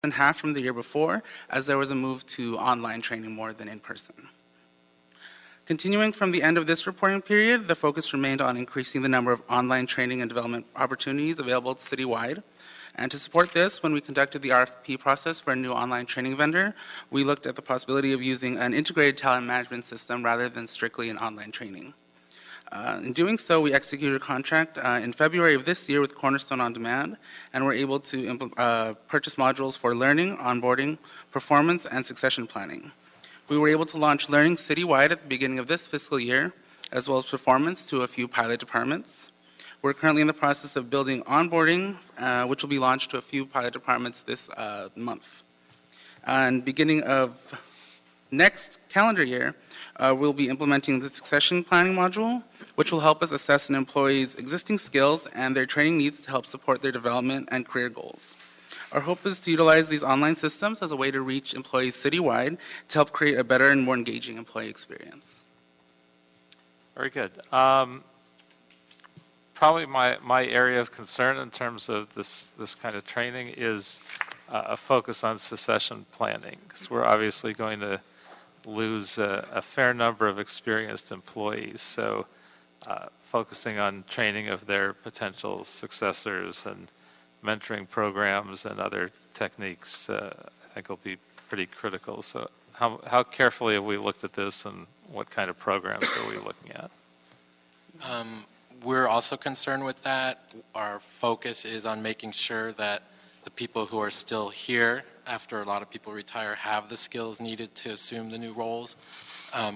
and half from the year before, as there was a move to online training more than in person. Continuing from the end of this reporting period, the focus remained on increasing the number of online training and development opportunities available citywide. And to support this, when we conducted the RFP process for a new online training vendor, we looked at the possibility of using an integrated talent management system rather than strictly an online training. In doing so, we executed a contract in February of this year with Cornerstone On Demand, and were able to purchase modules for learning, onboarding, performance, and succession planning. We were able to launch learning citywide at the beginning of this fiscal year, as well as performance to a few pilot departments. We're currently in the process of building onboarding, which will be launched to a few pilot departments this month. And beginning of next calendar year, we'll be implementing the succession planning module, which will help us assess an employee's existing skills and their training needs to help support their development and career goals. Our hope is to utilize these online systems as a way to reach employees citywide to help create a better and more engaging employee experience. Very good. Probably my area of concern in terms of this kind of training is a focus on succession planning, because we're obviously going to lose a fair number of experienced employees. So focusing on training of their potential successors and mentoring programs and other techniques, I think will be pretty critical. So how carefully have we looked at this, and what kind of programs are we looking at? We're also concerned with that. Our focus is on making sure that the people who are still here after a lot of people retire have the skills needed to assume the new roles.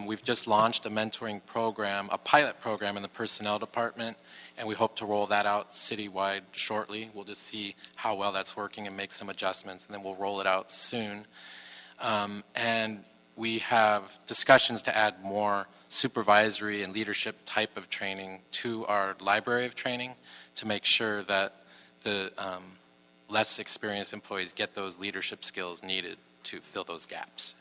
We've just launched a mentoring program, a pilot program in the personnel department, and we hope to roll that out citywide shortly. We'll just see how well that's working and make some adjustments, and then we'll roll it out soon. And we have discussions to add more supervisory and leadership type of training to our library of training to make sure that the less experienced employees get those leadership skills needed to fill those gaps.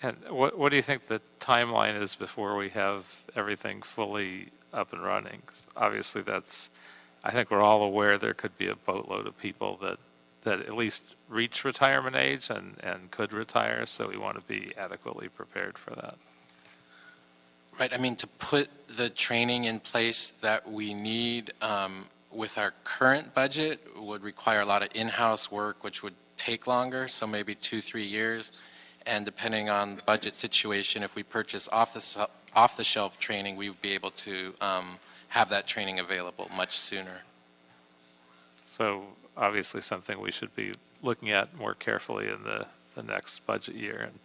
And what do you think the timeline is before we have everything fully up and running? 'Cause obviously I think we're all aware there could be a boatload of people that at least reach retirement age and could retire, so we want to be adequately prepared for that. Right, I mean, to put the training in place that we need with our current budget would require a lot of in-house work, which would take longer, so maybe 2-3 years. And depending on the budget situation, if we purchase off-the-shelf training, we would be able to have that training available much sooner. So obviously something we should be looking at more carefully in the next budget year, and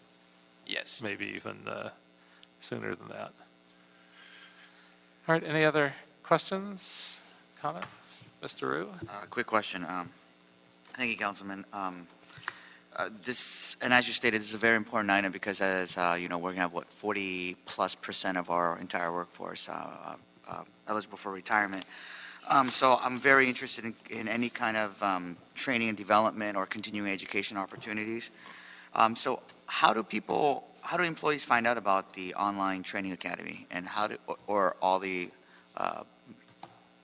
yes, maybe even sooner than that. All right, any other questions, comments? Mr. Rue? Quick question. Thank you, Councilman. This, and as you stated, this is a very important item because, as you know, we're going to have, what, 40+% of our entire workforce eligible for retirement. So I'm very interested in any kind of training and development or continuing education opportunities. So how do employees find out about the online training academy, and or all the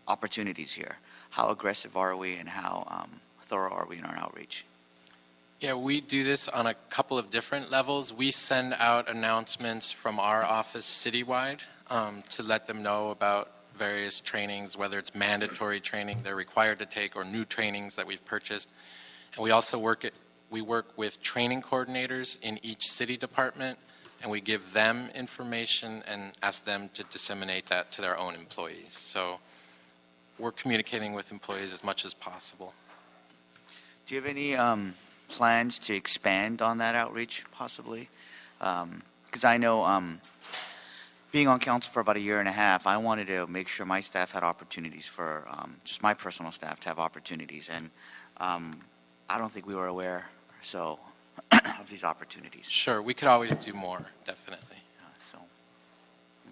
opportunities here? How aggressive are we, and how thorough are we in our outreach? Yeah, we do this on a couple of different levels. We send out announcements from our office citywide to let them know about various trainings, whether it's mandatory training they're required to take or new trainings that we've purchased. And we also work with training coordinators in each city department, and we give them information and ask them to disseminate that to their own employees. So we're communicating with employees as much as possible. Do you have any plans to expand on that outreach, possibly? Because I know, being on council for about 1.5 years, I wanted to make sure my staff had opportunities for, just my personal staff to have opportunities, and I don't think we were aware, so, of these opportunities. Sure, we could always do more, definitely. So,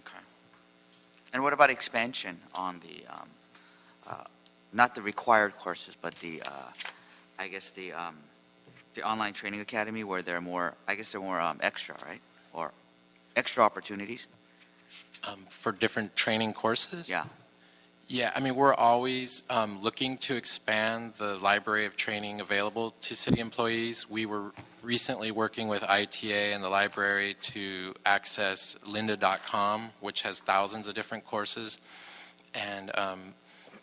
okay. And what about expansion on the, not the required courses, but the, I guess the online training academy, where they're more, I guess they're more extra, right? Or extra opportunities? For different training courses? Yeah. Yeah, I mean, we're always looking to expand the library of training available to city employees. We were recently working with ITA and the library to access lynda.com, which has thousands of different courses. And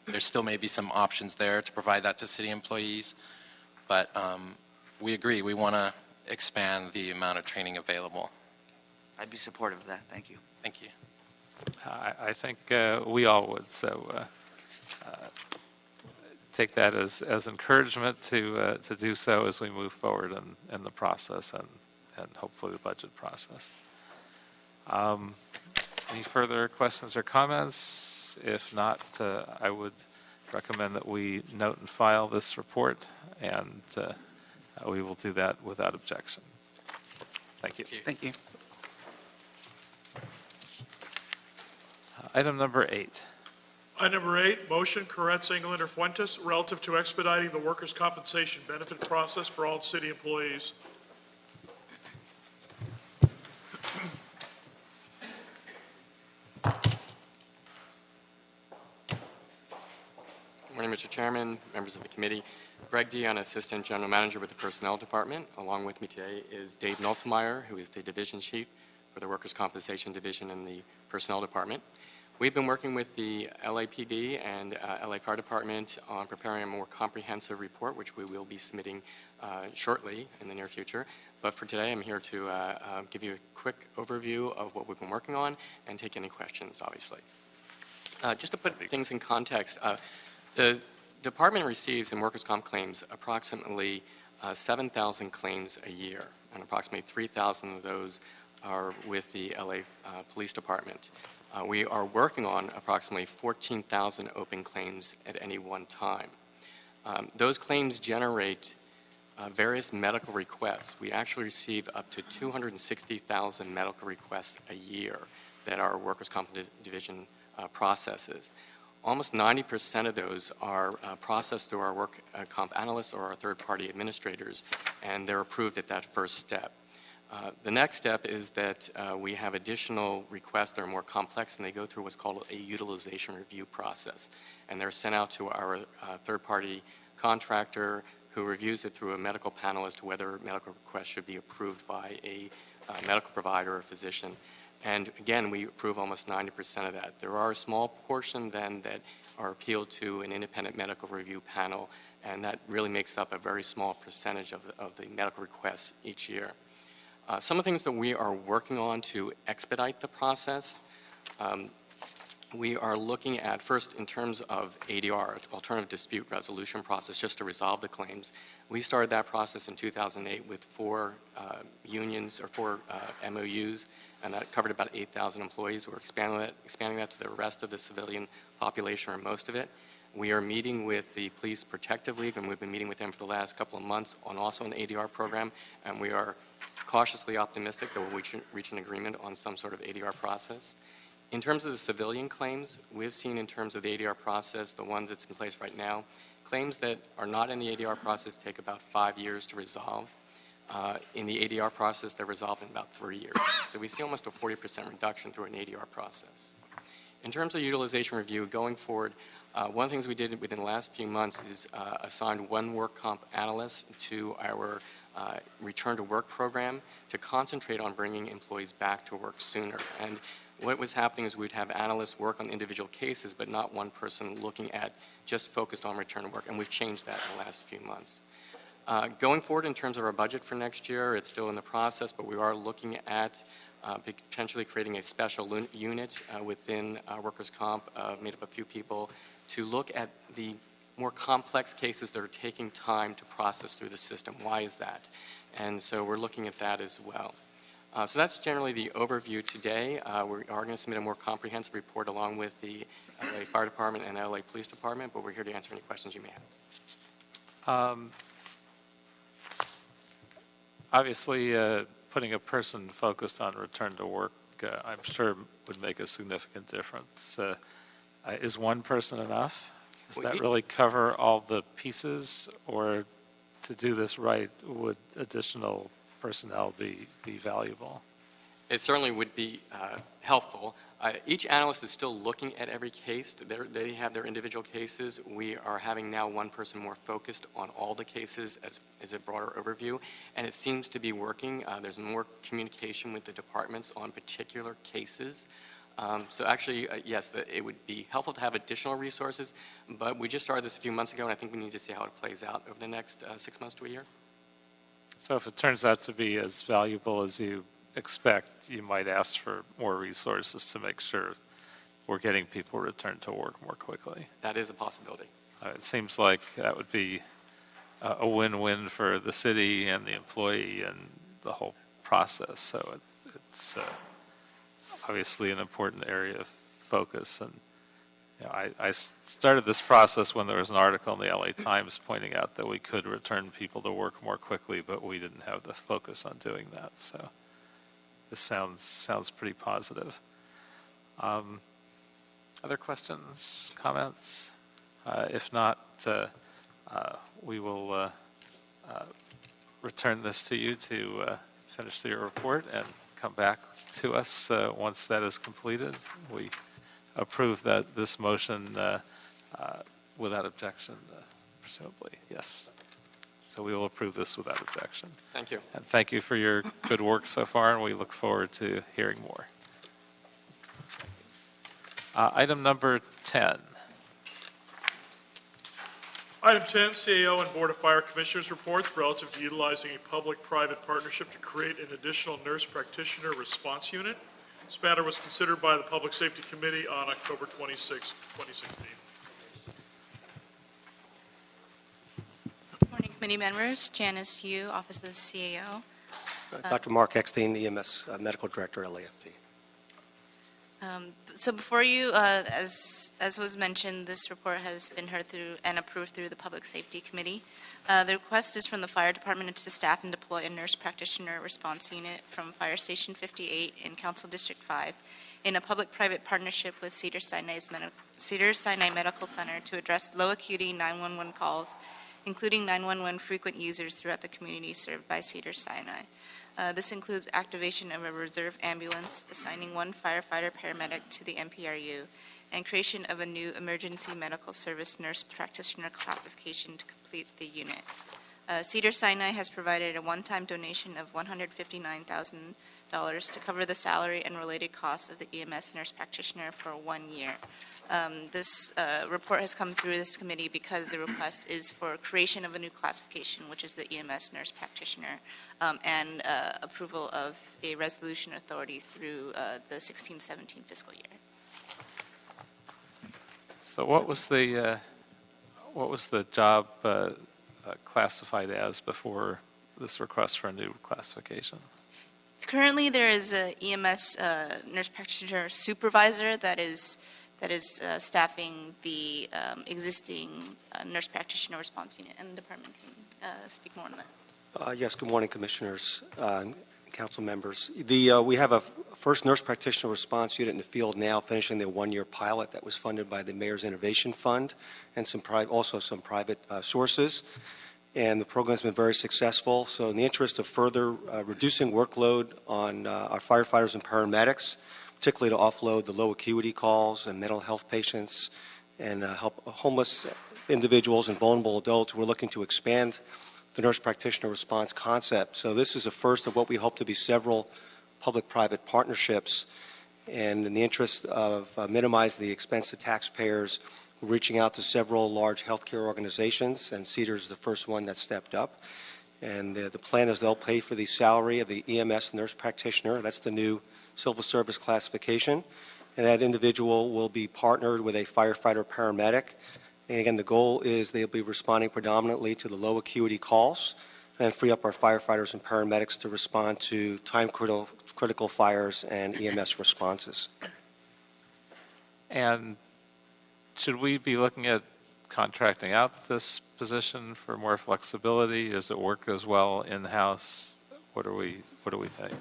there still may be some options there to provide that to city employees. But we agree, we want to expand the amount of training available. I'd be supportive of that. Thank you. Thank you. I think we all would. So take that as encouragement to do so as we move forward in the process and hopefully the budget process. Any further questions or comments? If not, I would recommend that we note and file this report, and we will do that without objection. Thank you. Thank you. Item number 8. Item number 8, motion Corretz Englander Fuentes relative to expediting the workers' compensation benefit process for all city employees. Good morning, Mr. Chairman, members of the committee. Greg Dion, Assistant General Manager with the Personnel Department. Along with me today is Dave Noltemeyer, who is the Division Chief for the Workers' Compensation Division in the Personnel Department. We've been working with the LAPD and LA Fire Department on preparing a more comprehensive report, which we will be submitting shortly in the near future. But for today, I'm here to give you a quick overview of what we've been working on and take any questions, obviously. Just to put things in context, the department receives in workers' comp claims approximately 7,000 claims a year, and approximately 3,000 of those are with the LA Police Department. We are working on approximately 14,000 open claims at any one time. Those claims generate various medical requests. We actually receive up to 260,000 medical requests a year that our Workers' Comp Division processes. Almost 90% of those are processed through our work comp analysts or our third-party administrators, and they're approved at that first step. The next step is that we have additional requests that are more complex, and they go through what's called a utilization review process. And they're sent out to our third-party contractor who reviews it through a medical panel as to whether medical requests should be approved by a medical provider or physician. And again, we approve almost 90% of that. There are a small portion then that are appealed to an independent medical review panel, and that really makes up a very small percentage of the medical requests each year. Some of the things that we are working on to expedite the process, we are looking at first in terms of ADR, Alternative Dispute Resolution process, just to resolve the claims. We started that process in 2008 with 4 unions or 4 MOUs, and that covered about 8,000 employees. We're expanding that to the rest of the civilian population, or most of it. We are meeting with the Police Protective League, and we've been meeting with them for the last couple of months on also an ADR program, and we are cautiously optimistic that we'll reach an agreement on some sort of ADR process. In terms of the civilian claims, we've seen in terms of the ADR process, the ones that's in place right now, claims that are not in the ADR process take about 5 years to resolve. In the ADR process, they're resolved in about 3 years. So we see almost a 40% reduction through an ADR process. In terms of utilization review, going forward, one of the things we did within the last few months is assigned 1 work comp analyst to our return to work program to concentrate on bringing employees back to work sooner. And what was happening is we'd have analysts work on individual cases, but not one person looking at just focused on return to work. And we've changed that in the last few months. Going forward in terms of our budget for next year, it's still in the process, but we are looking at potentially creating a special unit within workers' comp, made up of a few people, to look at the more complex cases that are taking time to process through the system. Why is that? And so we're looking at that as well. So that's generally the overview today. We are going to submit a more comprehensive report along with the LA Fire Department and LA Police Department, but we're here to answer any questions you may have. Obviously, putting a person focused on return to work, I'm sure would make a significant difference. Is one person enough? Does that really cover all the pieces, or to do this right, would additional personnel be valuable? It certainly would be helpful. Each analyst is still looking at every case. They have their individual cases. We are having now one person more focused on all the cases as a broader overview, and it seems to be working. There's more communication with the departments on particular cases. So actually, yes, it would be helpful to have additional resources, but we just started this a few months ago, and I think we need to see how it plays out over the next 6 months to a year. So if it turns out to be as valuable as you expect, you might ask for more resources to make sure we're getting people returned to work more quickly. That is a possibility. It seems like that would be a win-win for the city and the employee and the whole process. So it's obviously an important area of focus. And you know, I started this process when there was an article in the LA Times pointing out that we could return people to work more quickly, but we didn't have the focus on doing that. So this sounds pretty positive. Other questions, comments? If not, we will return this to you to finish your report and come back to us once that is completed. We approve this motion without objection, presumably. Yes. So we will approve this without objection. Thank you. And thank you for your good work so far, and we look forward to hearing more. Item number 10. Item 10, CAO and Board of Fire Commissioners reports relative to utilizing a public-private partnership to create an additional nurse practitioner response unit. This matter was considered by the Public Safety Committee on October 26, 2016. Morning, committee members. Janice Yu, Office of the CAO. Dr. Mark Eckstein, EMS Medical Director, LAFD. So before you, as was mentioned, this report has been heard through and approved through the Public Safety Committee. The request is from the Fire Department to staff and deploy a nurse practitioner response unit from Fire Station 58 in Council District 5 in a public-private partnership with Cedars-Sinai Medical Center to address low acuity 911 calls, including 911 frequent users throughout the community served by Cedars-Sinai. This includes activation of a reserve ambulance, assigning one firefighter paramedic to the MPRU, and creation of a new emergency medical service nurse practitioner classification to complete the unit. Cedars-Sinai has provided a one-time donation of $159,000 to cover the salary and related costs of the EMS nurse practitioner for 1 year. This report has come through this committee because the request is for creation of a new classification, which is the EMS nurse practitioner, and approval of a resolution authority through the 16-17 fiscal year. So what was the job classified as before this request for a new classification? Currently, there is a EMS nurse practitioner supervisor that is staffing the existing nurse practitioner response unit, and the department can speak more on that. Yes, good morning, Commissioners, Council members. We have a first nurse practitioner response unit in the field now, finishing their 1-year pilot that was funded by the Mayor's Innovation Fund and also some private sources. And the program has been very successful. So in the interest of further reducing workload on our firefighters and paramedics, particularly to offload the low acuity calls and mental health patients and help homeless individuals and vulnerable adults, we're looking to expand the nurse practitioner response concept. So this is the first of what we hope to be several public-private partnerships. And in the interest of minimizing the expense to taxpayers, we're reaching out to several large healthcare organizations, and Cedars is the first one that stepped up. And the plan is they'll pay for the salary of the EMS nurse practitioner. That's the new civil service classification. And that individual will be partnered with a firefighter paramedic. And again, the goal is they'll be responding predominantly to the low acuity calls and free up our firefighters and paramedics to respond to time-critical fires and EMS responses. And should we be looking at contracting out this position for more flexibility? Does it work as well in-house? What do we think?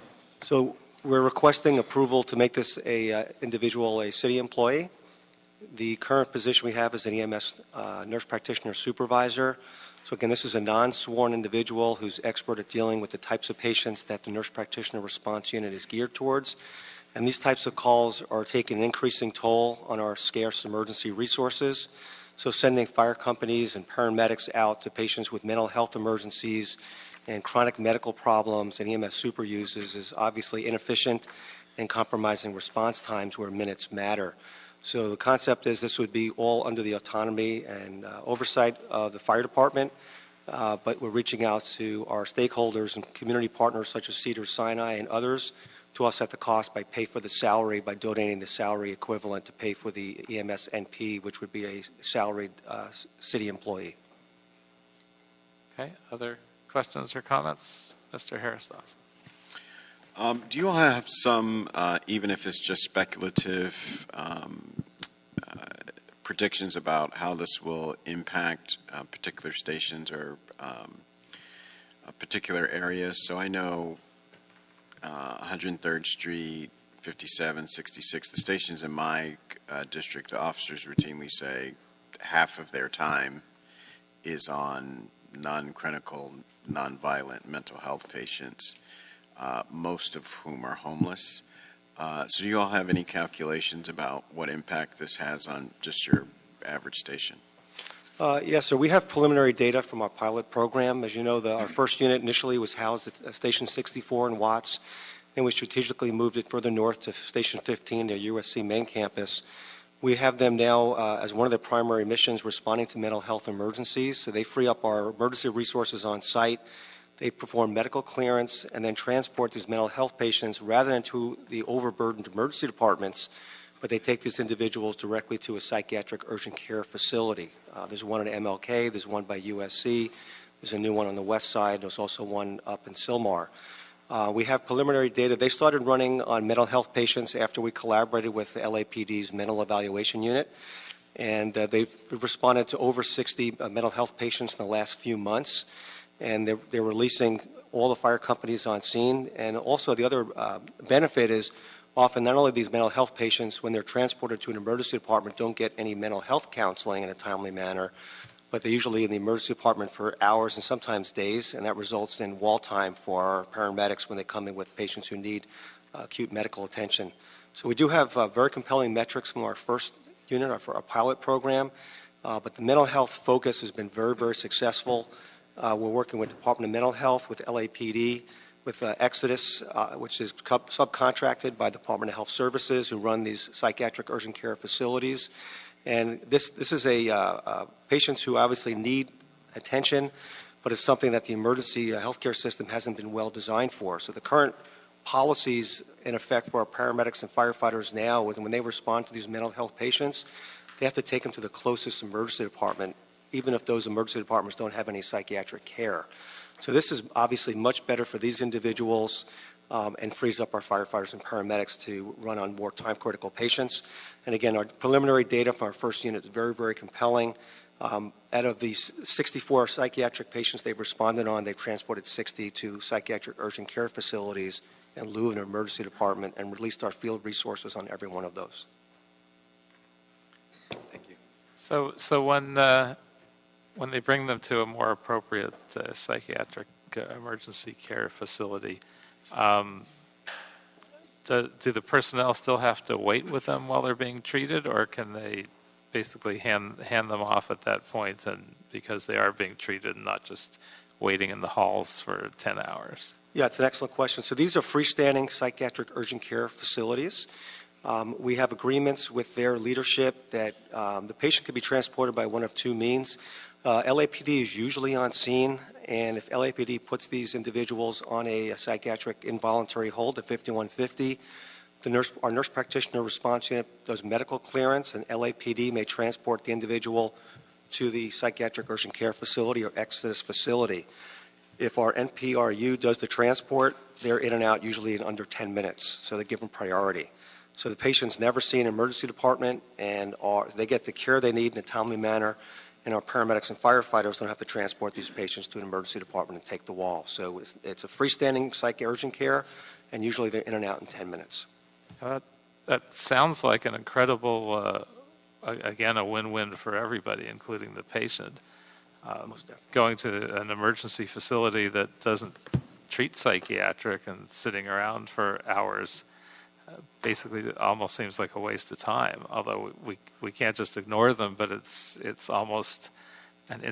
So we're requesting approval to make this individual a city employee. The current position we have is an EMS nurse practitioner supervisor. So again, this is a non-sworn individual who's expert at dealing with the types of patients that the nurse practitioner response unit is geared towards. And these types of calls are taking an increasing toll on our scarce emergency resources. So sending fire companies and paramedics out to patients with mental health emergencies and chronic medical problems and EMS super uses is obviously inefficient and compromising response times where minutes matter. So the concept is this would be all under the autonomy and oversight of the fire department, but we're reaching out to our stakeholders and community partners such as Cedars-Sinai and others to offset the cost by pay for the salary by donating the salary equivalent to pay for the EMS NP, which would be a salaried city employee. Okay, other questions or comments? Mr. Harris-Dawson. Do you all have some, even if it's just speculative, predictions about how this will impact particular stations or particular areas? So I know 103rd Street, 57, 66, the stations in my district, the officers routinely say half of their time is on non-clinical, non-violent mental health patients, most of whom are homeless. So do you all have any calculations about what impact this has on just your average station? Yes, sir. We have preliminary data from our pilot program. As you know, our first unit initially was housed at Station 64 in Watts, and we strategically moved it further north to Station 15 near USC main campus. We have them now as one of their primary missions responding to mental health emergencies. So they free up our emergency resources on site. They perform medical clearance and then transport these mental health patients rather than to the overburdened emergency departments, but they take these individuals directly to a psychiatric urgent care facility. There's one at MLK, there's one by USC, there's a new one on the west side, there's also one up in Sylmar. We have preliminary data. They started running on mental health patients after we collaborated with the LAPD's mental evaluation unit, and they've responded to over 60 mental health patients in the last few months, and they're releasing all the fire companies on scene. And also the other benefit is often not only these mental health patients, when they're transported to an emergency department, don't get any mental health counseling in a timely manner, but they're usually in the emergency department for hours and sometimes days, and that results in wall time for our paramedics when they come in with patients who need acute medical attention. So we do have very compelling metrics from our first unit, our pilot program, but the mental health focus has been very, very successful. We're working with the Department of Mental Health, with LAPD, with Exodus, which is subcontracted by the Department of Health Services, who run these psychiatric urgent care facilities. And this is patients who obviously need attention, but it's something that the emergency healthcare system hasn't been well designed for. So the current policies in effect for our paramedics and firefighters now is when they respond to these mental health patients, they have to take them to the closest emergency department, even if those emergency departments don't have any psychiatric care. So this is obviously much better for these individuals and frees up our firefighters and paramedics to run on more time-critical patients. And again, our preliminary data from our first unit is very, very compelling. Out of these 64 psychiatric patients they've responded on, they've transported 60 to psychiatric urgent care facilities in lieu of an emergency department and released our field resources on every one of those. Thank you. So when they bring them to a more appropriate psychiatric emergency care facility, do the personnel still have to wait with them while they're being treated, or can they basically hand them off at that point, and because they are being treated and not just waiting in the halls for 10 hours? Yeah, it's an excellent question. So these are freestanding psychiatric urgent care facilities. We have agreements with their leadership that the patient could be transported by one of two means. LAPD is usually on scene, and if LAPD puts these individuals on a psychiatric involuntary hold at 5150, our nurse practitioner response unit does medical clearance, and LAPD may transport the individual to the psychiatric urgent care facility or Exodus facility. If our NPRU does the transport, they're in and out usually in under 10 minutes, so they give them priority. So the patient's never seen an emergency department, and they get the care they need in a timely manner, and our paramedics and firefighters don't have to transport these patients to an emergency department and take the wall. So it's a freestanding psych urgent care, and usually they're in and out in 10 minutes. That sounds like an incredible, again, a win-win for everybody, including the patient. Most definitely. Going to an emergency facility that doesn't treat psychiatric and sitting around for hours basically it almost seems like a waste of time. Although we can't just ignore them, but it's almost an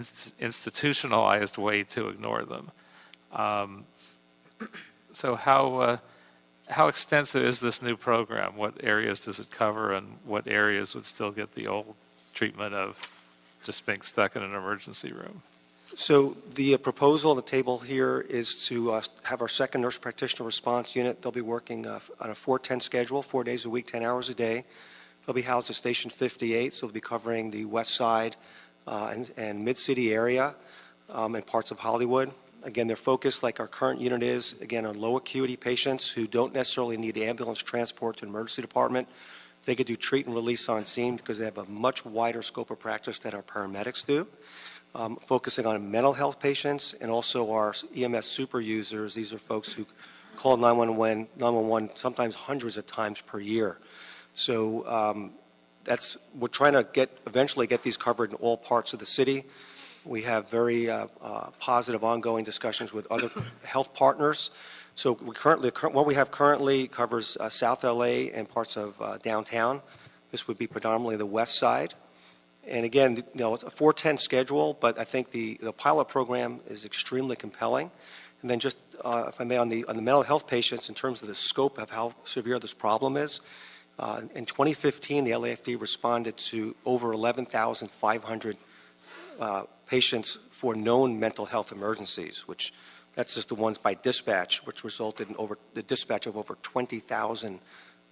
institutionalized way to ignore them. So how extensive is this new program? What areas does it cover, and what areas would still get the old treatment of just being stuck in an emergency room? So the proposal on the table here is to have our second nurse practitioner response unit. They'll be working on a 4-10 schedule, 4 days a week, 10 hours a day. They'll be housed at Station 58, so they'll be covering the west side and mid-city area and parts of Hollywood. Again, their focus, like our current unit is, again, on low acuity patients who don't necessarily need ambulance transport to an emergency department. They could do treat and release on scene because they have a much wider scope of practice than our paramedics do. Focusing on mental health patients and also our EMS super users. These are folks who call 911 sometimes hundreds of times per year. So we're trying to eventually get these covered in all parts of the city. We have very positive ongoing discussions with other health partners. So what we have currently covers South LA and parts of downtown. This would be predominantly the west side. And again, it's a 4-10 schedule, but I think the pilot program is extremely compelling. And then just, if I may, on the mental health patients, in terms of the scope of how severe this problem is, in 2015, the LAFD responded to over 11,500 patients for known mental health emergencies, which that's just the ones by dispatch, which resulted in the dispatch of over 20,000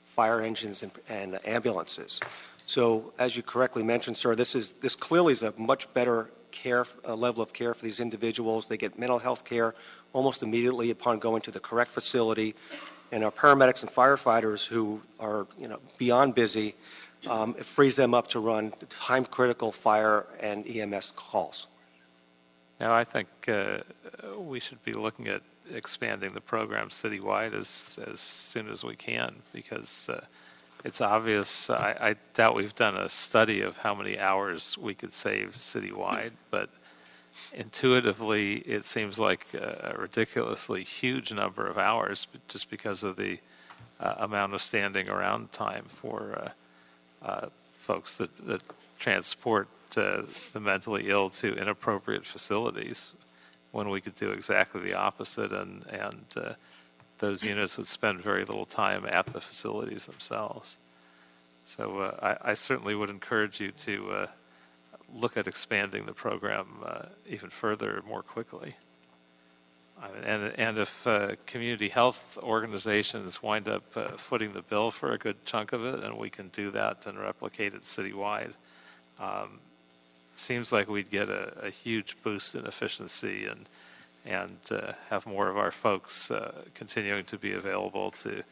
fire engines and ambulances. So, as you correctly mentioned, sir, this clearly is a much better level of care for these individuals. They get mental health care almost immediately upon going to the correct facility, and our paramedics and firefighters who are beyond busy, it frees them up to run time-critical fire and EMS calls. Now, I think we should be looking at expanding the program citywide as soon as we can, because it's obvious. I doubt we've done a study of how many hours we could save citywide, but intuitively it seems like a ridiculously huge number of hours just because of the amount of standing around time for folks that transport the mentally ill to inappropriate facilities, when we could do exactly the opposite, and those units would spend very little time at the facilities themselves. So I certainly would encourage you to look at expanding the program even further, more quickly. And if community health organizations wind up footing the bill for a good chunk of it, and we can do that and replicate it citywide, it seems like we'd get a huge boost in efficiency and have more of our folks continuing to be available to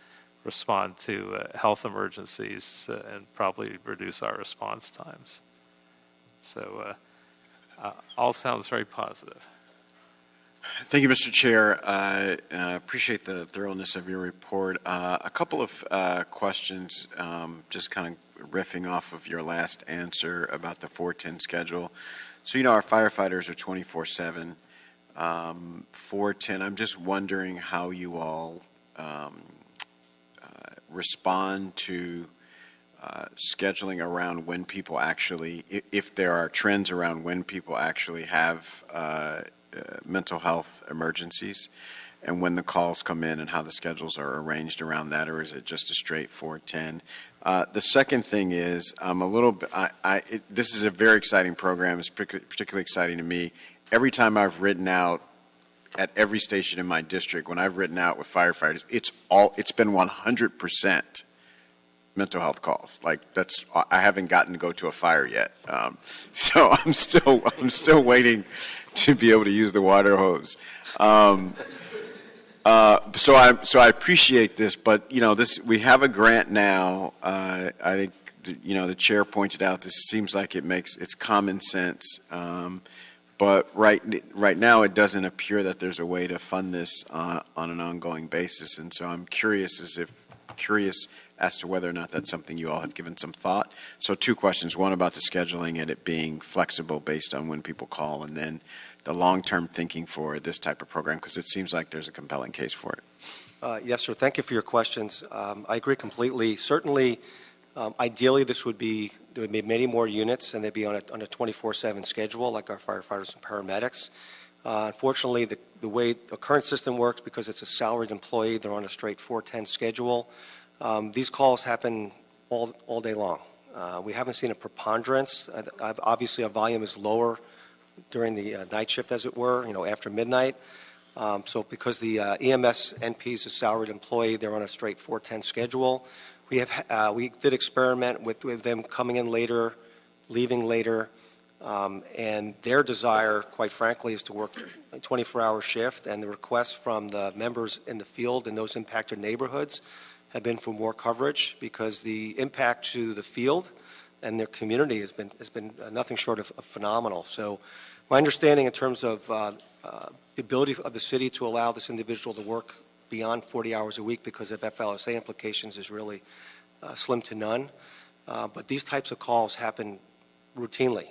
respond to health emergencies and probably reduce our response times. So all sounds very positive. Thank you, Mr. Chair. I appreciate the thoroughness of your report. A couple of questions, just kind of riffing off of your last answer about the 410 schedule. So, our firefighters are 24/7. 410, I'm just wondering how you all respond to scheduling around when people actually, if there are trends around when people actually have mental health emergencies, and when the calls come in and how the schedules are arranged around that, or is it just a straight 410? The second thing is, I'm a little bit, this is a very exciting program. It's particularly exciting to me. Every time I've written out at every station in my district, when I've written out with firefighters, it's been 100% mental health calls. Like, I haven't gotten to go to a fire yet. So I'm still waiting to be able to use the water hose. So I appreciate this, but we have a grant now. I think the chair pointed out, this seems like it's common sense. But right now it doesn't appear that there's a way to fund this on an ongoing basis, and so I'm curious as to whether or not that's something you all have given some thought. So 2 questions: one about the scheduling and it being flexible based on when people call, and then the long-term thinking for this type of program, because it seems like there's a compelling case for it. Yes, sir. Thank you for your questions. I agree completely. Certainly, ideally, there would be many more units, and they'd be on a 24/7 schedule, like our firefighters and paramedics. Unfortunately, the way the current system works, because it's a salaried employee, they're on a straight 410 schedule. These calls happen all day long. We haven't seen a preponderance. Obviously, our volume is lower during the night shift, as it were, after midnight. So because the EMS NP is a salaried employee, they're on a straight 410 schedule. We did experiment with them coming in later, leaving later, and their desire, quite frankly, is to work a 24-hour shift, and the requests from the members in the field in those impacted neighborhoods have been for more coverage, because the impact to the field and their community has been nothing short of phenomenal. So my understanding in terms of the ability of the city to allow this individual to work beyond 40 hours a week because of FLSA implications is really slim to none. But these types of calls happen routinely.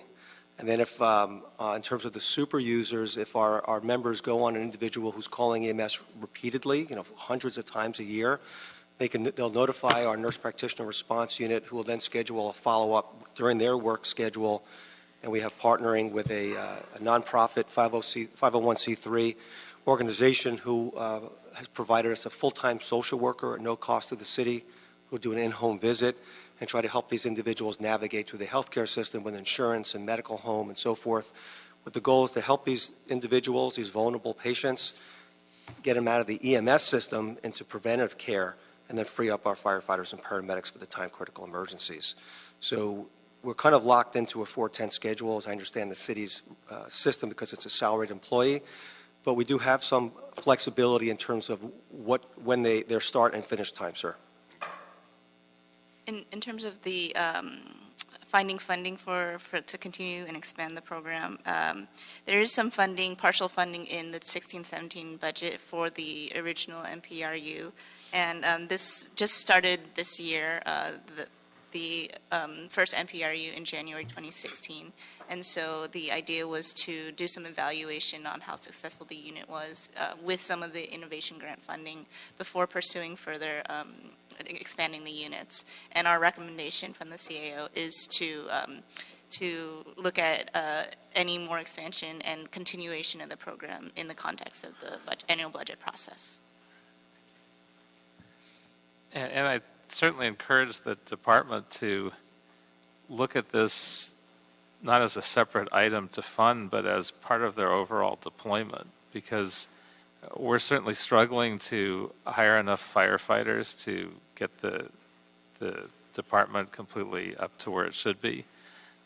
And then if, in terms of the super users, if our members go on an individual who's calling EMS repeatedly, hundreds of times a year, they'll notify our nurse practitioner response unit, who will then schedule a follow-up during their work schedule. And we have partnering with a nonprofit 501c3 organization who has provided us a full-time social worker at no cost to the city, who will do an in-home visit and try to help these individuals navigate through the healthcare system with insurance and medical home and so forth. But the goal is to help these individuals, these vulnerable patients, get them out of the EMS system into preventive care, and then free up our firefighters and paramedics for the time-critical emergencies. So we're kind of locked into a 410 schedule, as I understand the city's system, because it's a salaried employee. But we do have some flexibility in terms of when their start and finish time, sir. In terms of the finding funding to continue and expand the program, there is some funding, partial funding in the 16-17 budget for the original MPRU, and this just started this year. The first MPRU in January 2016, and so the idea was to do some evaluation on how successful the unit was with some of the innovation grant funding before pursuing further expanding the units. And our recommendation from the CAO is to look at any more expansion and continuation of the program in the context of the annual budget process. And I certainly encourage the department to look at this not as a separate item to fund, but as part of their overall deployment, because we're certainly struggling to hire enough firefighters to get the department completely up to where it should be.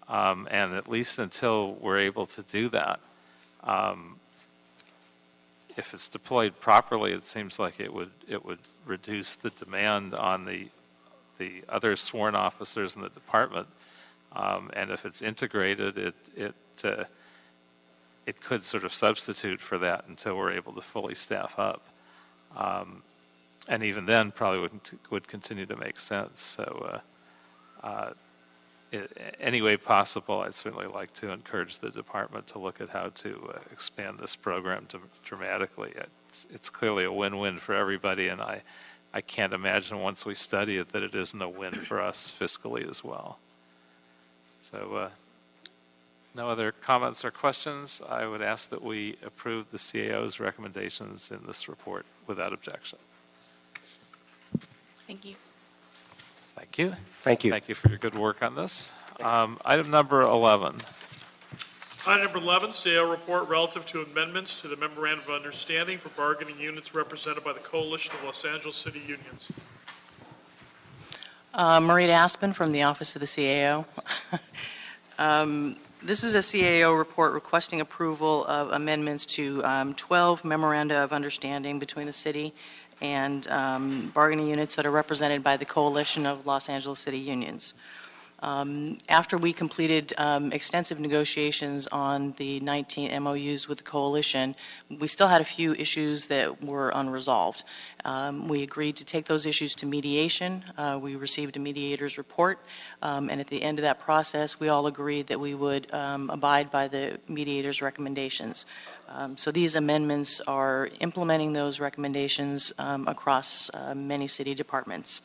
And at least until we're able to do that, if it's deployed properly, it seems like it would reduce the demand on the other sworn officers in the department, and if it's integrated, it could sort of substitute for that until we're able to fully staff up, and even then probably would continue to make sense. So any way possible, I'd certainly like to encourage the department to look at how to expand this program dramatically. It's clearly a win-win for everybody, and I can't imagine once we study it that it isn't a win for us fiscally as well. So no other comments or questions. I would ask that we approve the CAO's recommendations in this report without objection. Thank you. Thank you. Thank you. Thank you for your good work on this. Item number 11. Item number 11, CAO report relative to amendments to the Memorandum of Understanding for bargaining units represented by the Coalition of Los Angeles City Unions. Marita Aspen from the Office of the CAO. This is a CAO report requesting approval of amendments to 12 Memoranda of Understanding between the city and bargaining units that are represented by the Coalition of Los Angeles City Unions. After we completed extensive negotiations on the 19 MOUs with the coalition, we still had a few issues that were unresolved. We agreed to take those issues to mediation. We received a mediator's report, and at the end of that process, we all agreed that we would abide by the mediator's recommendations. So these amendments are implementing those recommendations across many city departments.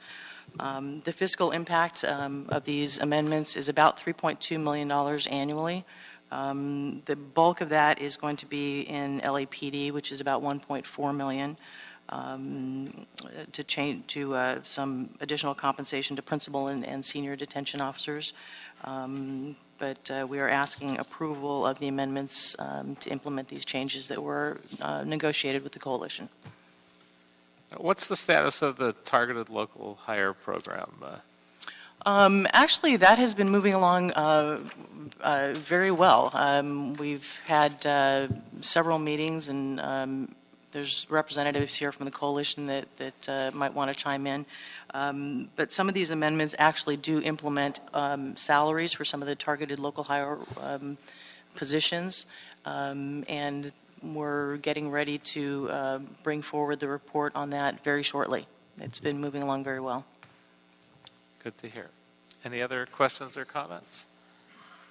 The fiscal impact of these amendments is about $3.2 million annually. The bulk of that is going to be in LAPD, which is about $1.4 million, to change to some additional compensation to principal and senior detention officers. But we are asking approval of the amendments to implement these changes that were negotiated with the coalition. What's the status of the targeted local hire program? Actually, that has been moving along very well. We've had several meetings, and there's representatives here from the coalition that might want to chime in. But some of these amendments actually do implement salaries for some of the targeted local hire positions, and we're getting ready to bring forward the report on that very shortly. It's been moving along very well. Good to hear. Any other questions or comments?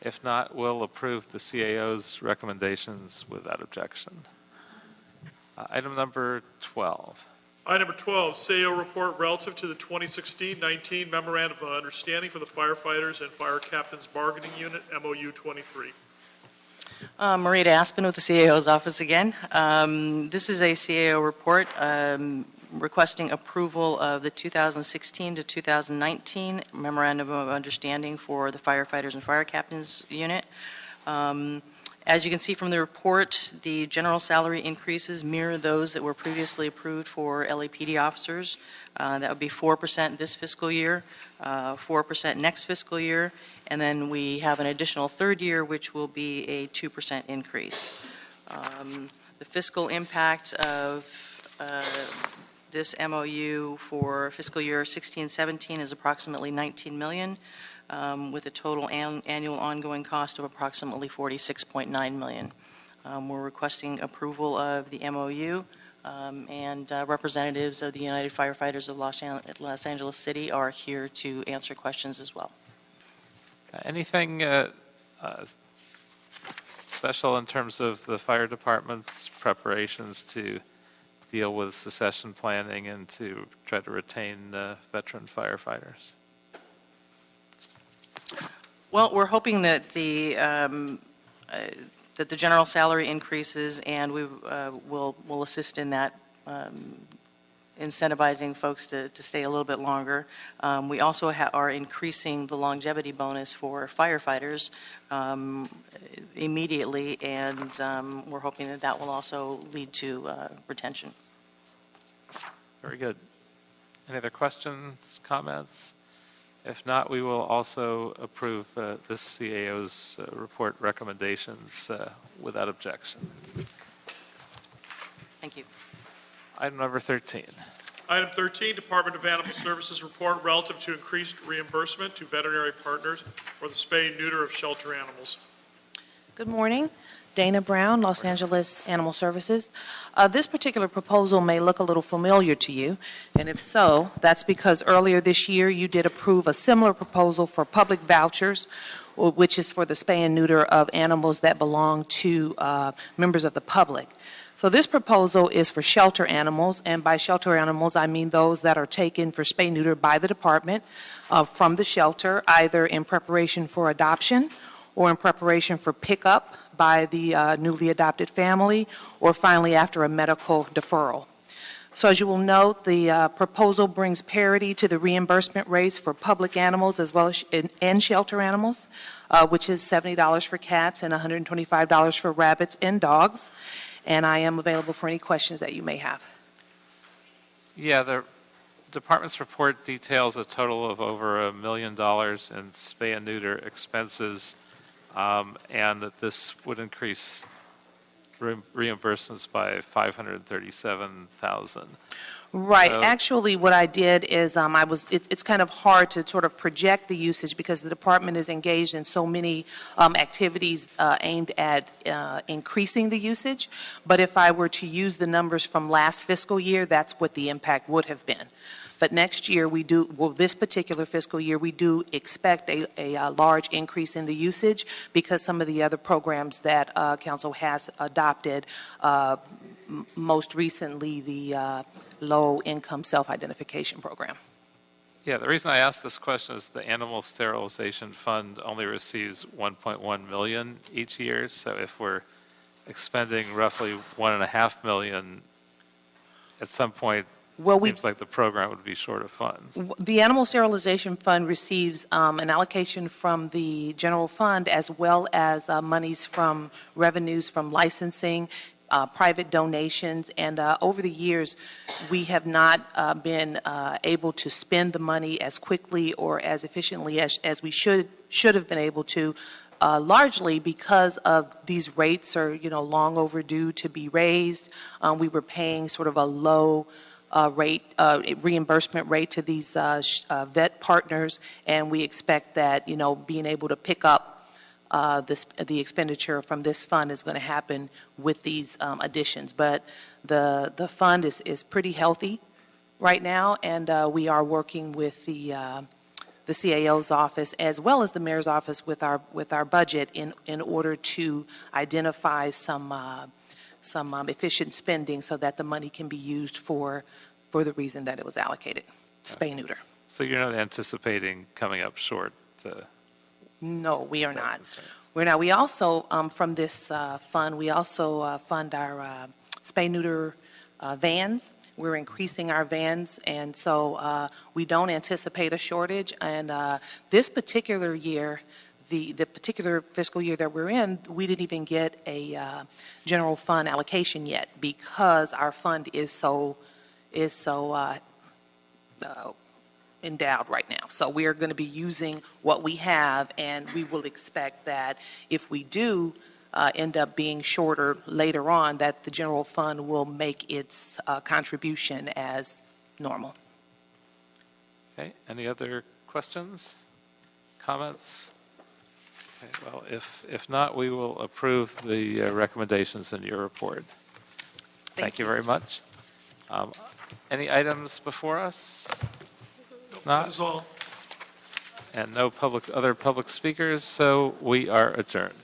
If not, we'll approve the CAO's recommendations without objection. Item number 12. Item number 12, CAO report relative to the 2016-19 Memorandum of Understanding for the Firefighters and Fire Captains Bargaining Unit, MOU 23. Marita Aspen with the CAO's office again. This is a CAO report requesting approval of the 2016 to 2019 Memorandum of Understanding for the Firefighters and Fire Captains Unit. As you can see from the report, the general salary increases mirror those that were previously approved for LAPD officers. That would be 4% this fiscal year, 4% next fiscal year, and then we have an additional third year, which will be a 2% increase. The fiscal impact of this MOU for fiscal year 16-17 is approximately $19 million, with a total annual ongoing cost of approximately $46.9 million. We're requesting approval of the MOU, and representatives of the United Firefighters of Los Angeles City are here to answer questions as well. Anything special in terms of the fire department's preparations to deal with secession planning and to try to retain veteran firefighters? Well, we're hoping that the general salary increases, and we will assist in that, incentivizing folks to stay a little bit longer. We also are increasing the longevity bonus for firefighters immediately, and we're hoping that that will also lead to retention. Very good. Any other questions, comments? If not, we will also approve this CAO's report recommendations without objection. Thank you. Item number 13. Item 13, Department of Animal Services report relative to increased reimbursement to veterinary partners for the spay and neuter of shelter animals. Good morning. Dana Brown, Los Angeles Animal Services. This particular proposal may look a little familiar to you, and if so, that's because earlier this year you did approve a similar proposal for public vouchers, which is for the spay and neuter of animals that belong to members of the public. So this proposal is for shelter animals, and by shelter animals I mean those that are taken for spay neuter by the department from the shelter, either in preparation for adoption or in preparation for pickup by the newly adopted family, or finally after a medical deferral. So as you will note, the proposal brings parity to the reimbursement rates for public animals as well as and shelter animals, which is $70 for cats and $125 for rabbits and dogs. And I am available for any questions that you may have. Yeah, the department's report details a total of over $1 million in spay and neuter expenses, and that this would increase reimbursements by $537,000. Right. So- Actually, what I did is it's kind of hard to sort of project the usage because the department is engaged in so many activities aimed at increasing the usage. But if I were to use the numbers from last fiscal year, that's what the impact would have been. But next year, this particular fiscal year, we do expect a large increase in the usage because some of the other programs that Council has adopted, most recently the low-income self-identification program. Yeah, the reason I asked this question is the Animal Sterilization Fund only receives $1.1 million each year. So if we're expending roughly $1.5 million, at some point, it seems like the program would be short of funds. The Animal Sterilization Fund receives an allocation from the general fund as well as monies from revenues from licensing, private donations, and over the years, we have not been able to spend the money as quickly or as efficiently as we should have been able to, largely because of these rates are, long overdue to be raised. We were paying sort of a low reimbursement rate to these vet partners, and we expect that, being able to pick up the expenditure from this fund is going to happen with these additions. But the fund is pretty healthy right now, and we are working with the CAO's office as well as the mayor's office with our budget in order to identify some efficient spending so that the money can be used for the reason that it was allocated, spay neuter. So you're not anticipating coming up short? No, we are not. We're not. We also, from this fund, we also fund our spay neuter vans. We're increasing our vans, and so we don't anticipate a shortage. And this particular year, the particular fiscal year that we're in, we didn't even get a general fund allocation yet because our fund is so endowed right now. So we are going to be using what we have, and we will expect that if we do end up being shorter later on, that the general fund will make its contribution as normal. Okay, any other questions, comments? Okay, well, if not, we will approve the recommendations in your report. Thank you very much. Any items before us? Not? That is all. And no other public speakers, so we are adjourned.